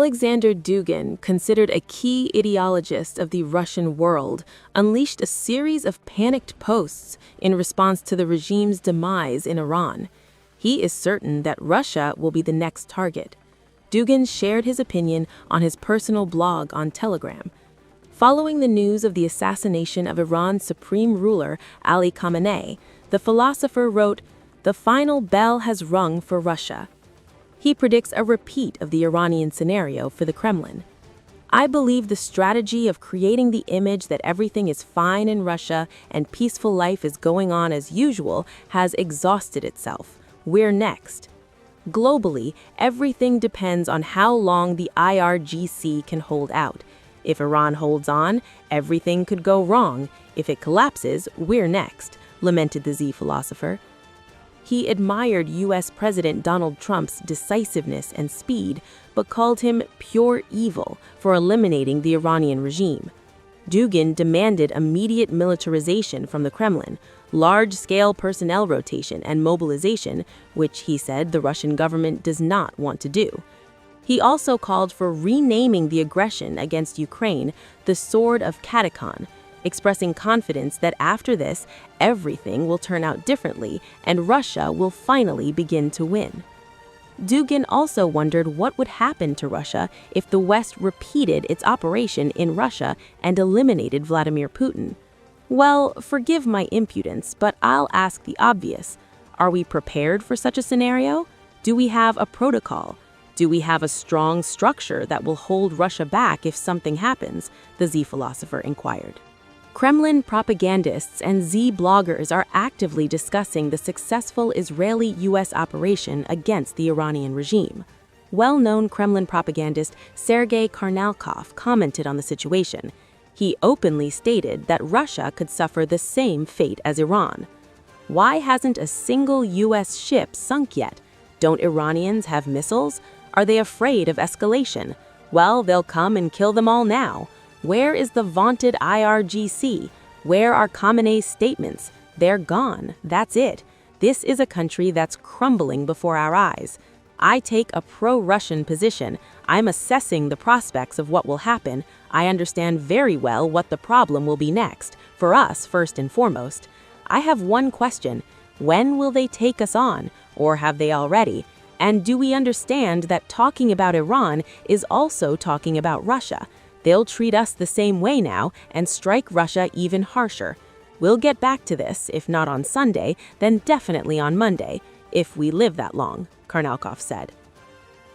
Alexander Dugin, considered a key ideologist of the Russian world, unleashed a series of panicked posts in response to the regime's demise in Iran. He is certain that Russia will be the next target. Dugin shared his opinion on his personal blog on Telegram. Following the news of the assassination of Iran's supreme ruler, Ali Khamenei, the philosopher wrote, "The final bell has rung for Russia." He predicts a repeat of the Iranian scenario for the Kremlin. "I believe the strategy of creating the image that everything is fine in Russia and peaceful life is going on as usual has exhausted itself. We're next." Globally, everything depends on how long the IRGC can hold out. If Iran holds on, everything could go wrong. If it collapses, we're next, lamented the Z philosopher. He admired U.S. President Donald Trump's decisiveness and speed, but called him pure evil for eliminating the Iranian regime. Dugin demanded immediate militarization from the Kremlin, large-scale personnel rotation and mobilization, which he said the Russian government does not want to do. He also called for renaming the aggression against Ukraine the Sword of Katakan, expressing confidence that after this, everything will turn out differently and Russia will finally begin to win. Dugin also wondered what would happen to Russia if the West repeated its operation in Russia and eliminated Vladimir Putin. Well, forgive my impudence, but I'll ask the obvious. Are we prepared for such a scenario? Do we have a protocol? Do we have a strong structure that will hold Russia back if something happens? The Z philosopher inquired. Kremlin propagandists and Z bloggers are actively discussing the successful Israeli-U.S. operation against the Iranian regime. Well-known Kremlin propagandist Sergei Karnalkov commented on the situation. He openly stated that Russia could suffer the same fate as Iran. Why hasn't a single U.S. ship sunk yet? Don't Iranians have missiles? Are they afraid of escalation? Well, they'll come and kill them all now. Where is the vaunted IRGC? Where are Khamenei's statements? They're gone. That's it. This is a country that's crumbling before our eyes. I take a pro-Russian position. I'm assessing the prospects of what will happen. I understand very well what the problem will be next, for us first and foremost. I have one question. When will they take us on? Or have they already? And do we understand that talking about Iran is also talking about Russia? They'll treat us the same way now and strike Russia even harsher. We'll get back to this, if not on Sunday, then definitely on Monday, if we live that long, Karnalkov said.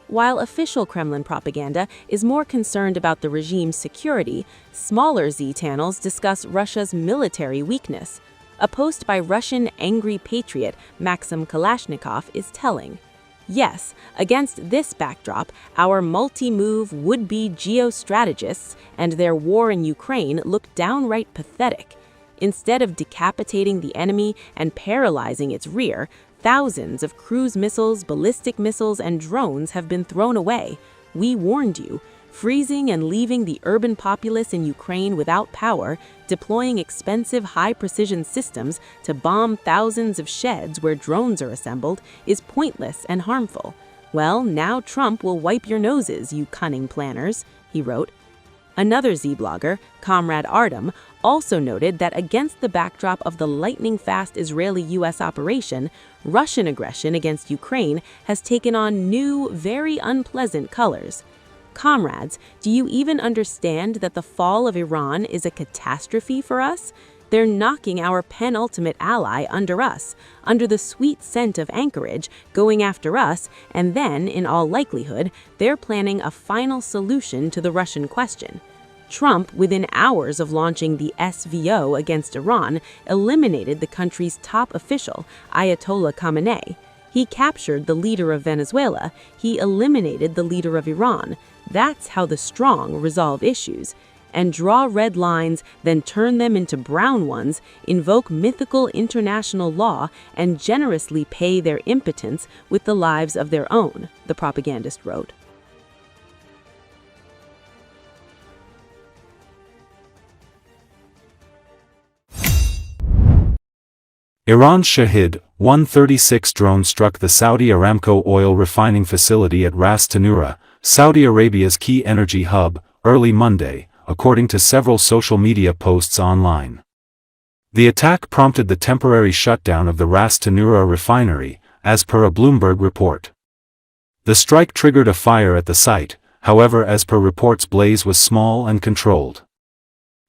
While official Kremlin propaganda is more concerned about the regime's security, smaller Z channels discuss Russia's military weakness. A post by Russian angry patriot Maxim Kalashnikov is telling. Yes, against this backdrop, our multi-move would-be geostrategists and their war in Ukraine look downright pathetic. Instead of decapitating the enemy and paralyzing its rear, thousands of cruise missiles, ballistic missiles, and drones have been thrown away. We warned you. Freezing and leaving the urban populace in Ukraine without power, deploying expensive high-precision systems to bomb thousands of sheds where drones are assembled is pointless and harmful. Well, now Trump will wipe your noses, you cunning planners, he wrote. Another Z blogger, Comrade Artem, also noted that against the backdrop of the lightning-fast Israeli-U.S. operation, Russian aggression against Ukraine has taken on new, very unpleasant colors. Comrades, do you even understand that the fall of Iran is a catastrophe for us? They're knocking our penultimate ally under us, under the sweet scent of anchorage, going after us, and then, in all likelihood, they're planning a final solution to the Russian question. Trump, within hours of launching the SVO against Iran, eliminated the country's top official, Ayatollah Khamenei. He captured the leader of Venezuela. He eliminated the leader of Iran. That's how the strong resolve issues. And draw red lines, then turn them into brown ones, invoke mythical international law, and generously pay their impotence with the lives of their own, the propagandist wrote. Iran's Shahid-136 drone struck the Saudi Aramco oil refining facility at Ras Tanura, Saudi Arabia's key energy hub, early Monday, according to several social media posts online. The attack prompted the temporary shutdown of the Ras Tanura refinery, as per a Bloomberg report. The strike triggered a fire at the site, however, as per reports, blaze was small and controlled.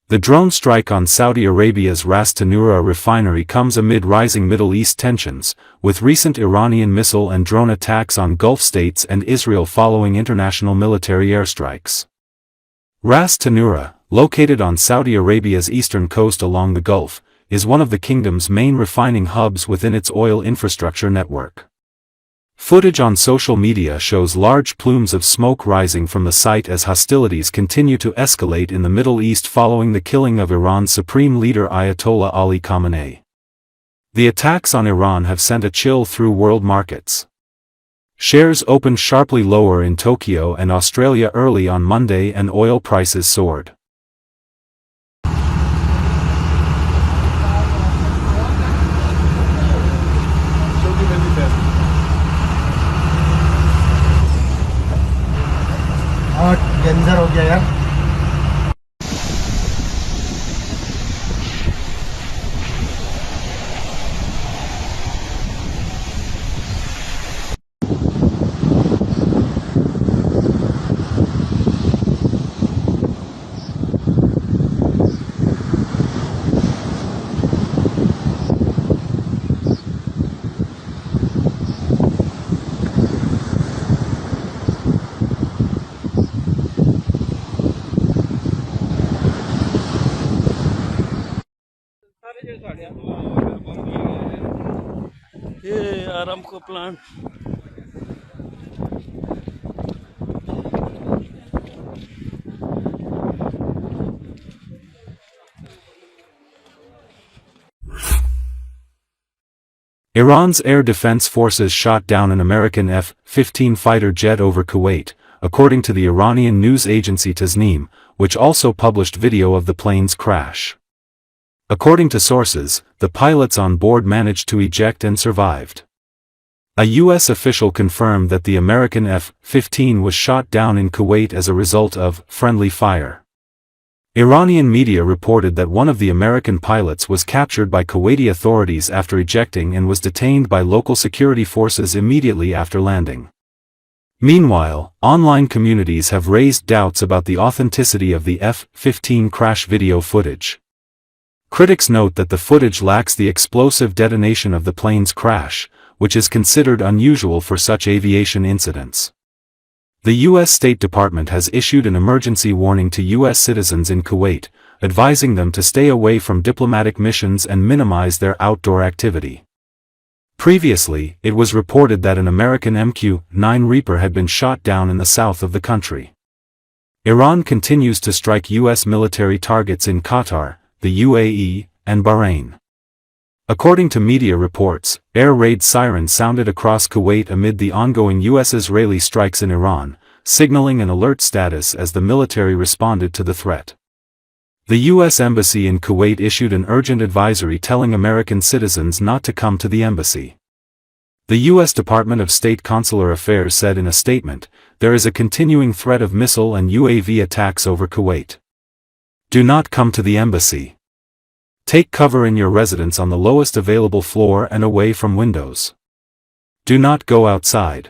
The drone strike on Saudi Arabia's Ras Tanura refinery comes amid rising Middle East tensions, with recent Iranian missile and drone attacks on Gulf states and Israel following international military airstrikes. Ras Tanura, located on Saudi Arabia's eastern coast along the Gulf, is one of the kingdom's main refining hubs within its oil infrastructure network. Footage on social media shows large plumes of smoke rising from the site as hostilities continue to escalate in the Middle East following the killing of Iran's supreme leader Ayatollah Ali Khamenei. The attacks on Iran have sent a chill through world markets. Shares opened sharply lower in Tokyo and Australia early on Monday and oil prices soared. Danger हो गया यार। ये आराम को plant Iran's air defense forces shot down an American F-15 fighter jet over Kuwait, according to the Iranian news agency Tasnim, which also published video of the plane's crash. According to sources, the pilots on board managed to eject and survived. A U.S. official confirmed that the American F-15 was shot down in Kuwait as a result of friendly fire. Iranian media reported that one of the American pilots was captured by Kuwaiti authorities after ejecting and was detained by local security forces immediately after landing. Meanwhile, online communities have raised doubts about the authenticity of the F-15 crash video footage. Critics note that the footage lacks the explosive detonation of the plane's crash, which is considered unusual for such aviation incidents. The U.S. State Department has issued an emergency warning to U.S. citizens in Kuwait, advising them to stay away from diplomatic missions and minimize their outdoor activity. Previously, it was reported that an American MQ-9 Reaper had been shot down in the south of the country. Iran continues to strike U.S. military targets in Qatar, the UAE, and Bahrain. According to media reports, air raid sirens sounded across Kuwait amid the ongoing U.S.-Israeli strikes in Iran, signaling an alert status as the military responded to the threat. The U.S. Embassy in Kuwait issued an urgent advisory telling American citizens not to come to the embassy. The U.S. Department of State Consular Affairs said in a statement, "There is a continuing threat of missile and UAV attacks over Kuwait. Do not come to the embassy. Take cover in your residence on the lowest available floor and away from windows. Do not go outside."